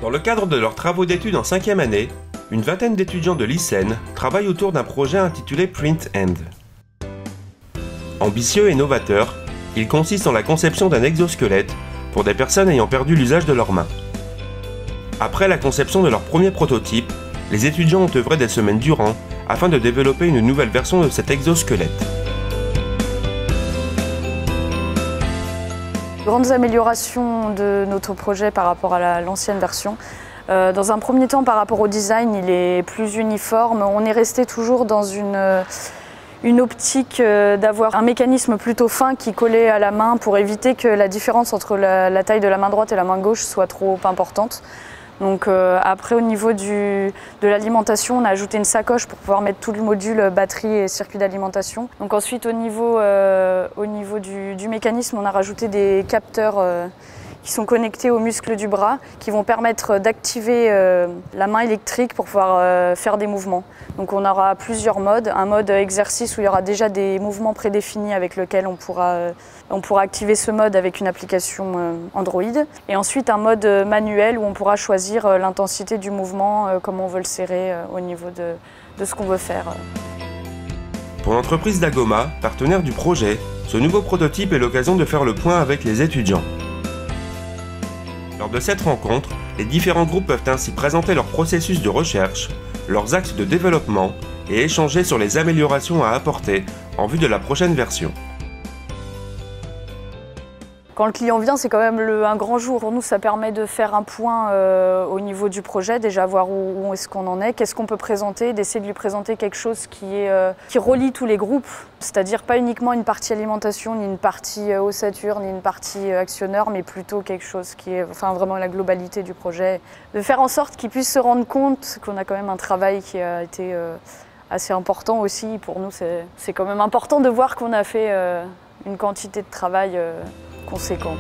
Dans le cadre de leurs travaux d'études en 5e année, une vingtaine d'étudiants de l'ISEN travaillent autour d'un projet intitulé Print End. Ambitieux et novateur, il consiste en la conception d'un exosquelette pour des personnes ayant perdu l'usage de leurs mains. Après la conception de leur premier prototype, les étudiants ont œuvré des semaines durant afin de développer une nouvelle version de cet exosquelette. Grandes améliorations de notre projet par rapport à l'ancienne version. Dans un premier temps, par rapport au design, il est plus uniforme. On est resté toujours dans une optique d'avoir un mécanisme plutôt fin qui collait à la main pour éviter que la différence entre la taille de la main droite et la main gauche soit trop importante. Donc après, au niveau de l'alimentation, on a ajouté une sacoche pour pouvoir mettre tout le module batterie et circuit d'alimentation. Donc ensuite, au niveau du mécanisme, on a rajouté des capteurs qui sont connectés aux muscles du bras, qui vont permettre d'activer la main électrique pour pouvoir faire des mouvements. Donc on aura plusieurs modes. Un mode exercice où il y aura déjà des mouvements prédéfinis avec lesquels on pourra activer ce mode avec une application Android. Et ensuite un mode manuel où on pourra choisir l'intensité du mouvement, comment on veut le serrer au niveau de ce qu'on veut faire. Pour l'entreprise Dagoma, partenaire du projet, ce nouveau prototype est l'occasion de faire le point avec les étudiants. Lors de cette rencontre, les différents groupes peuvent ainsi présenter leur processus de recherche, leurs axes de développement et échanger sur les améliorations à apporter en vue de la prochaine version. Quand le client vient, c'est quand même un grand jour. Pour nous, ça permet de faire un point au niveau du projet, déjà voir où est-ce qu'on en est, qu'est-ce qu'on peut présenter, d'essayer de lui présenter quelque chose qui relie tous les groupes, c'est-à-dire pas uniquement une partie alimentation, ni une partie ossature, ni une partie actionneur, mais plutôt quelque chose qui est vraiment la globalité du projet. De faire en sorte qu'ils puissent se rendre compte qu'on a quand même un travail qui a été assez important aussi. Pour nous, c'est quand même important de voir qu'on a fait une quantité de travail conséquente.